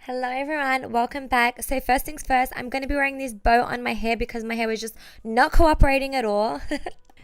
Hello everyone, welcome back. So first things first, I'm going to be wearing this bow on my hair because my hair was just not cooperating at all.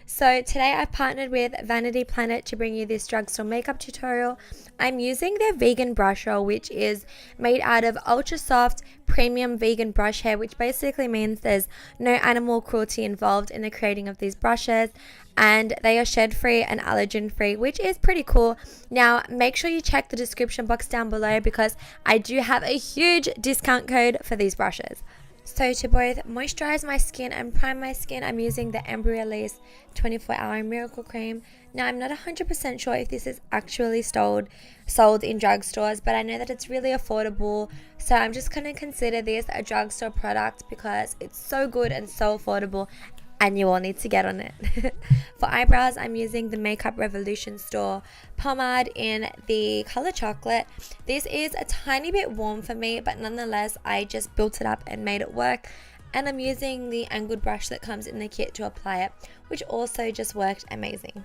So today I partnered with Vanity Planet to bring you this drugstore makeup tutorial. I'm using their vegan brush roll, which is made out of ultra soft premium vegan brush hair, which basically means there's no animal cruelty involved in the creating of these brushes, and they are shed free and allergen free, which is pretty cool. Now make sure you check the description box down below because I do have a huge discount code for these brushes. So to both moisturize my skin and prime my skin, I'm using the Release 24-hour miracle cream. Now I'm not 100% sure if this is actually sold in drugstores, but I know that it's really affordable, so I'm just going to consider this a drugstore product because it's so good and so affordable, and you all need to get on it. For eyebrows, I'm using the Makeup Revolution store pomade in the color chocolate. This is a tiny bit warm for me, but nonetheless, I just built it up and made it work. And I'm using the angled brush that comes in the kit to apply it, which also just worked amazing.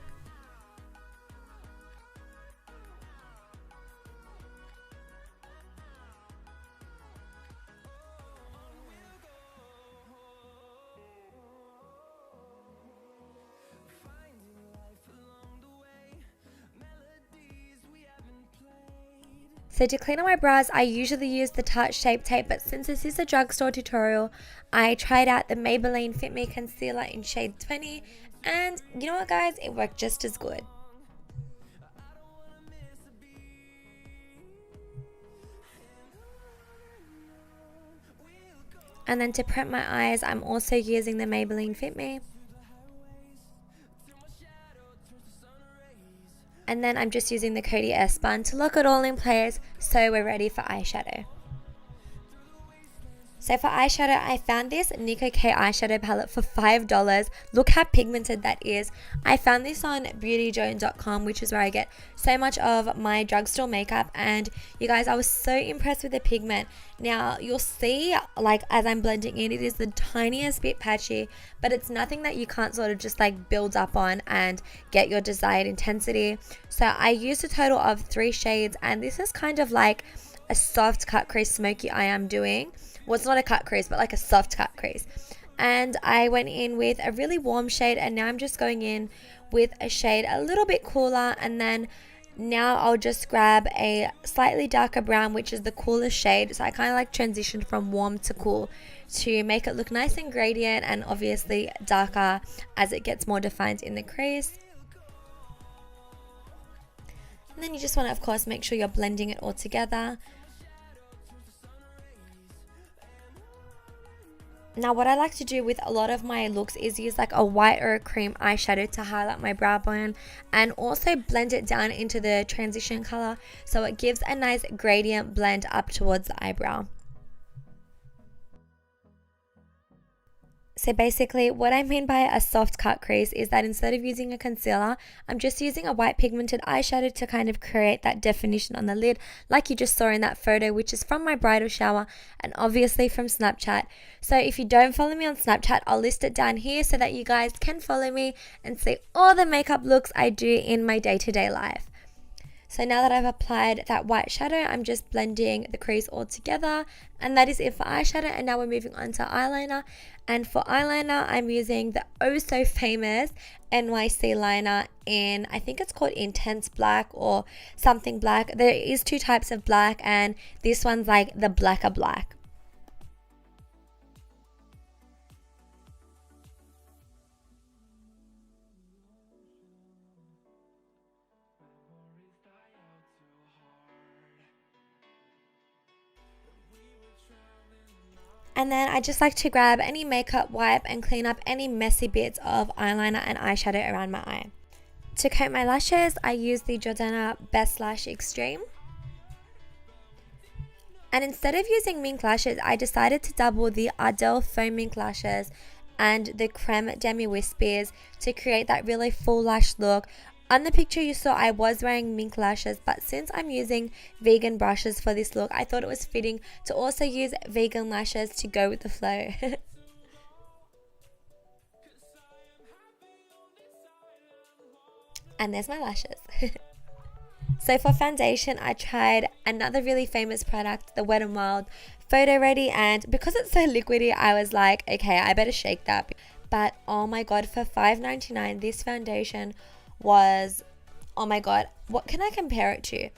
So to clean up my brows, I usually use the Tarte Shape Tape, but since this is a drugstore tutorial, I tried out the Maybelline Fit Me Concealer in shade 20, and you know what guys, it worked just as good. And then to prep my eyes, I'm also using the Maybelline Fit Me. And then I'm just using the Coty S-Bun to lock it all in place, so we're ready for eyeshadow. So for eyeshadow, I found this Nico K eyeshadow palette for $5. Look how pigmented that is. I found this on beautyjoan.com, which is where I get so much of my drugstore makeup, and you guys, I was so impressed with the pigment. Now you'll see, like as I'm blending in, it is the tiniest bit patchy, but it's nothing that you can't sort of just like build up on and get your desired intensity. So I used a total of 3 shades, and this is kind of like a soft cut crease smoky eye I'm doing. Well, it's not a cut crease, but like a soft cut crease. And I went in with a really warm shade, and now I'm just going in with a shade a little bit cooler, and then now I'll just grab a slightly darker brown, which is the coolest shade. So I kind of like transitioned from warm to cool to make it look nice and gradient, and obviously darker as it gets more defined in the crease. And then you just want to, of course, make sure you're blending it all together. Now what I like to do with a lot of my looks is use like a white or a cream eyeshadow to highlight my brow bone, and also blend it down into the transition color so it gives a nice gradient blend up towards the eyebrow. So basically what I mean by a soft cut crease is that instead of using a concealer, I'm just using a white pigmented eyeshadow to kind of create that definition on the lid like you just saw in that photo, which is from my bridal shower and obviously from Snapchat. So if you don't follow me on Snapchat, I'll list it down here so that you guys can follow me and see all the makeup looks I do in my day-to-day life. So now that I've applied that white shadow, I'm just blending the crease all together, and that is it for eyeshadow. And now we're moving on to eyeliner, and for eyeliner I'm using the oh so famous NYC liner in, I think it's called Intense Black or something black. There is 2 types of black, and this one's like the blacker black. And then I just like to grab any makeup wipe and clean up any messy bits of eyeliner and eyeshadow around my eye. To coat my lashes, I use the Jordana Best Lash Extreme. And instead of using mink lashes, I decided to double the Ardell Foam Mink Lashes and the Creme Demi Wispies to create that really full lash look. On the picture you saw, I was wearing mink lashes, but since I'm using vegan brushes for this look, I thought it was fitting to also use vegan lashes to go with the flow. And there's my lashes. So for foundation, I tried another really famous product, the Wet n Wild Photo Ready, and because it's so liquidy, I was like, okay, I better shake that. But oh my god, for $5.99, this foundation was, oh my god, what can I compare it to?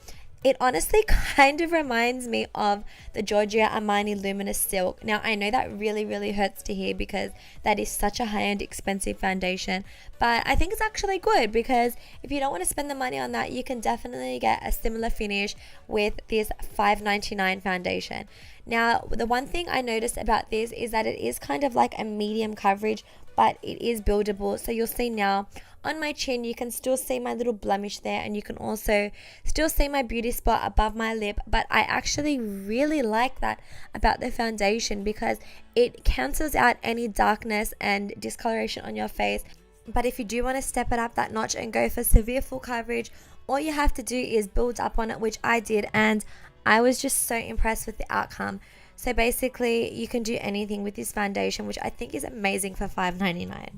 It honestly kind of reminds me of the Giorgio Armani Luminous Silk. Now, I know that really hurts to hear because that is such a high-end expensive foundation, but I think it's actually good because if you don't want to spend the money on that, you can definitely get a similar finish with this $5.99 foundation. Now, the one thing I noticed about this is that it is kind of like a medium coverage, but it is buildable. So you'll see now on my chin, you can still see my little blemish there, and you can also still see my beauty spot above my lip. But I actually really like that about the foundation because it cancels out any darkness and discoloration on your face. But if you do want to step it up that notch and go for severe full coverage, all you have to do is build up on it, which I did, and I was just so impressed with the outcome. So basically, you can do anything with this foundation, which I think is amazing for $5.99.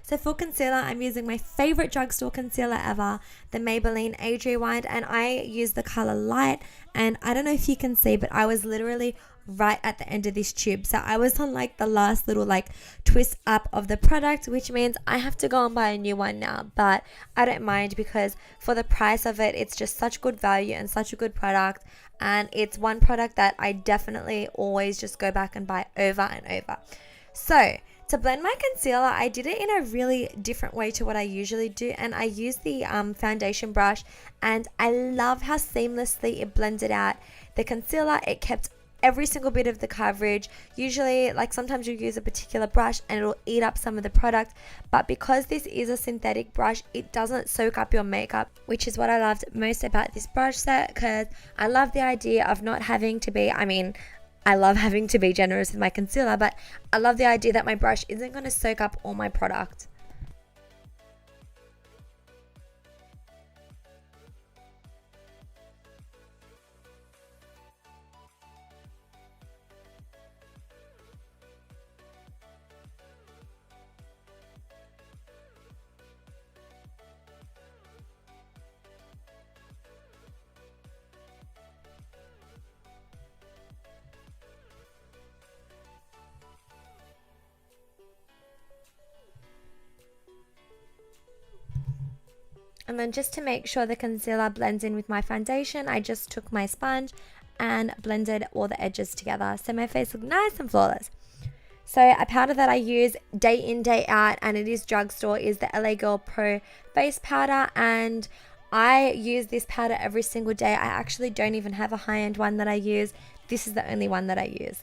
So for concealer, I'm using my favorite drugstore concealer ever, the Maybelline Age Rewind, and I use the color Light. And I don't know if you can see, but I was literally right at the end of this tube. So I was on like the last little like twist up of the product, which means I have to go and buy a new one now. But I don't mind because for the price of it, it's just such good value and such a good product. And it's one product that I definitely always just go back and buy over and over. So to blend my concealer, I did it in a really different way to what I usually do, and I used the foundation brush, and I love how seamlessly it blended out the concealer. It kept every single bit of the coverage. Usually, like sometimes you use a particular brush and it'll eat up some of the product, but because this is a synthetic brush, it doesn't soak up your makeup, which is what I loved most about this brush set, because I love the idea of not having to be, I love having to be generous with my concealer, but I love the idea that my brush isn't going to soak up all my product. And then just to make sure the concealer blends in with my foundation, I just took my sponge and blended all the edges together so my face looked nice and flawless. So a powder that I use day in, day out, and it is drugstore, is the LA Girl Pro Face Powder, and I use this powder every single day. I actually don't even have a high-end one that I use. This is the only one that I use.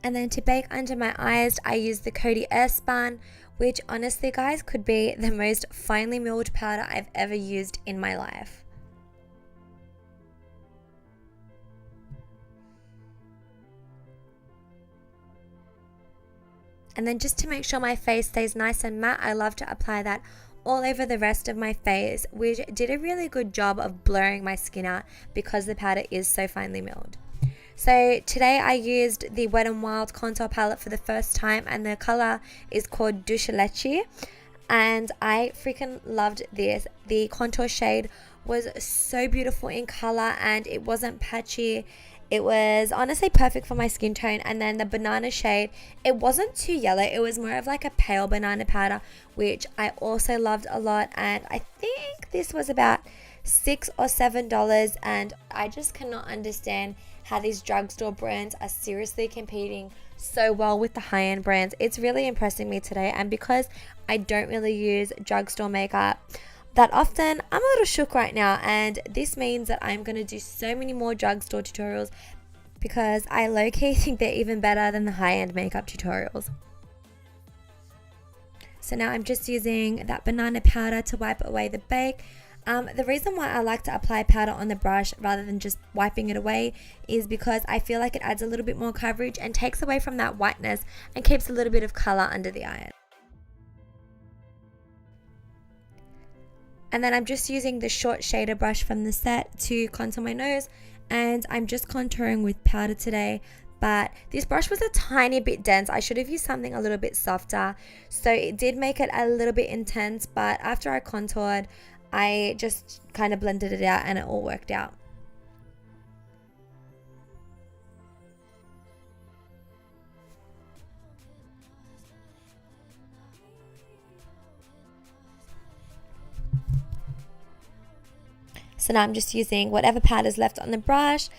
And then to bake under my eyes, I use the Coty Airspun, which honestly, guys, could be the most finely milled powder I've ever used in my life. And then just to make sure my face stays nice and matte, I love to apply that all over the rest of my face, which did a really good job of blurring my skin out because the powder is so finely milled. So today I used the Wet n Wild contour palette for the first time, and the color is called Douce Leche, and I freaking loved this. The contour shade was so beautiful in color and it wasn't patchy. It was honestly perfect for my skin tone. And then the banana shade, it wasn't too yellow, it was more of like a pale banana powder, which I also loved a lot, and I think this was about $6 or $7, and I just cannot understand how these drugstore brands are seriously competing so well with the high-end brands. It's really impressing me today, and because I don't really use drugstore makeup that often, I'm a little shook right now, and this means that I'm going to do so many more drugstore tutorials because I low-key think they're even better than the high-end makeup tutorials. So now I'm just using that banana powder to wipe away the bake. The reason why I like to apply powder on the brush rather than just wiping it away is because I feel like it adds a little bit more coverage and takes away from that whiteness and keeps a little bit of color under the eye. And then I'm just using the short shader brush from the set to contour my nose, and I'm just contouring with powder today. but this brush was a tiny bit dense. I should have used something a little bit softer, so it did make it a little bit intense, but after I contoured, I just kind of blended it out and it all worked out. So now I'm just using whatever powder's left on the brush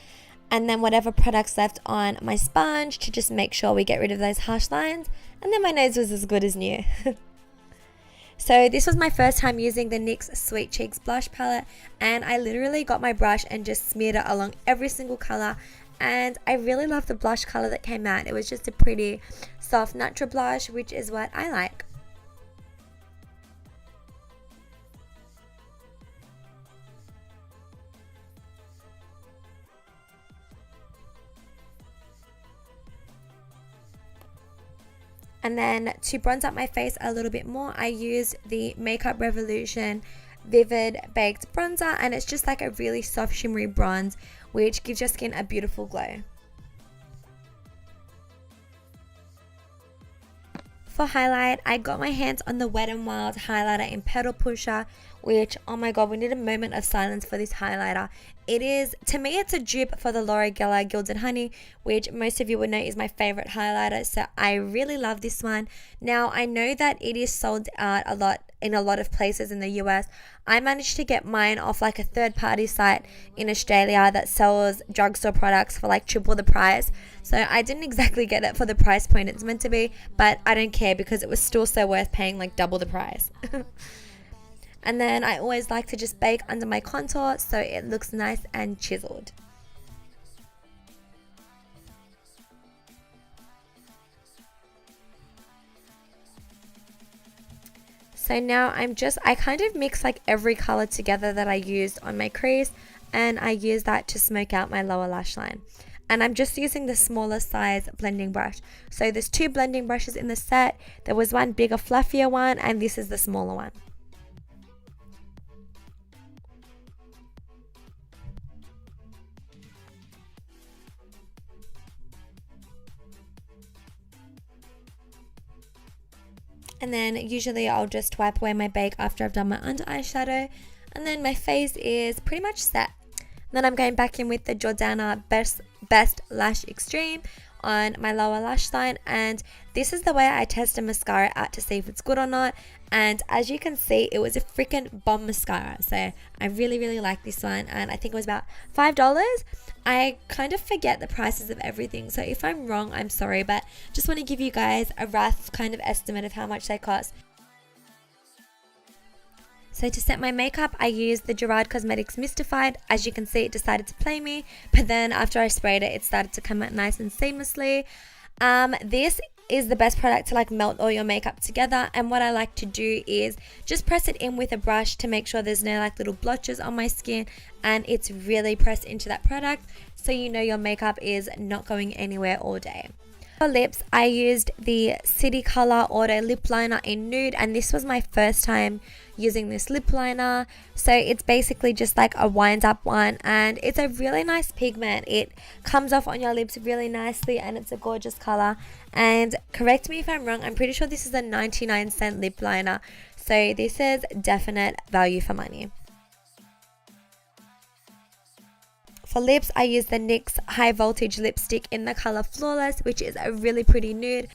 and then whatever product's left on my sponge to just make sure we get rid of those harsh lines, and then my nose was as good as new. So this was my first time using the NYX Sweet Cheeks blush palette, and I literally got my brush and just smeared it along every single color, and I really love the blush color that came out. It was just a pretty soft natural blush, which is what I like. And then to bronze up my face a little bit more, I used the Makeup Revolution Vivid Baked Bronzer, and it's just like a really soft shimmery bronze which gives your skin a beautiful glow. For highlight, I got my hands on the Wet n Wild highlighter in Petal Pusher, which, oh my god, we need a moment of silence for this highlighter. It is, to me, it's a dupe for the Laura Geller Gilded Honey, which most of you would know is my favorite highlighter, so I really love this one. Now, I know that it is sold out a lot in a lot of places in the US. I managed to get mine off like a third-party site in Australia that sells drugstore products for like triple the price. So I didn't exactly get it for the price point it's meant to be, but I don't care because it was still so worth paying like double the price. And then I always like to just bake under my contour so it looks nice and chiseled. So now I kind of mix like every color together that I used on my crease, and I use that to smoke out my lower lash line. And I'm just using the smaller size blending brush. So there's two blending brushes in the set. There was one bigger, fluffier one, and this is the smaller one. And then usually I'll just wipe away my bake after I've done my under eye shadow, and then my face is pretty much set. Then I'm going back in with the Jordana Best Lash Extreme on my lower lash line, and this is the way I test a mascara out to see if it's good or not. And as you can see, it was a freaking bomb mascara, so I really like this one, and I think it was about $5. I kind of forget the prices of everything, so if I'm wrong, I'm sorry, but just want to give you guys a rough kind of estimate of how much they cost. So to set my makeup, I used the Gerard Cosmetics Mystified. As you can see, it decided to play me, but then after I sprayed it, it started to come out nice and seamlessly. This is the best product to like melt all your makeup together, and what I like to do is just press it in with a brush to make sure there's no like little blotches on my skin, and it's really pressed into that product so you know your makeup is not going anywhere all day. For lips, I used the City Color Auto Lip Liner in Nude, and this was my first time using this lip liner. So it's basically just like a wind up one, and it's a really nice pigment. It comes off on your lips really nicely, and it's a gorgeous color. And correct me if I'm wrong, I'm pretty sure this is a 99-cent lip liner, so this is definite value for money. For lips, I used the NYX High Voltage Lipstick in the color Flawless, which is a really pretty nude.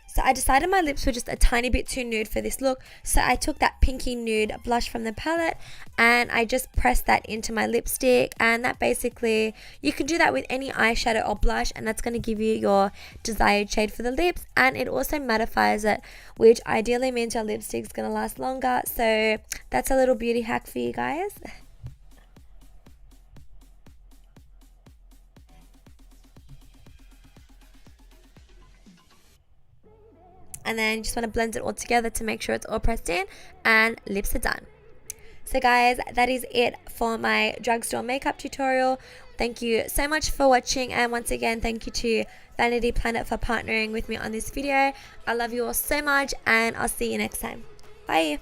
So I decided my lips were just a tiny bit too nude for this look, so I took that pinky nude blush from the palette and I just pressed that into my lipstick, and that basically, you can do that with any eyeshadow or blush, and that's going to give you your desired shade for the lips, and it also mattifies it, which ideally means your lipstick's going to last longer. So that's a little beauty hack for you guys. And then you just want to blend it all together to make sure it's all pressed in, and lips are done. So guys, that is it for my drugstore makeup tutorial. Thank you so much for watching, and once again, thank you to Vanity Planet for partnering with me on this video. I love you all so much, and I'll see you next time. Bye.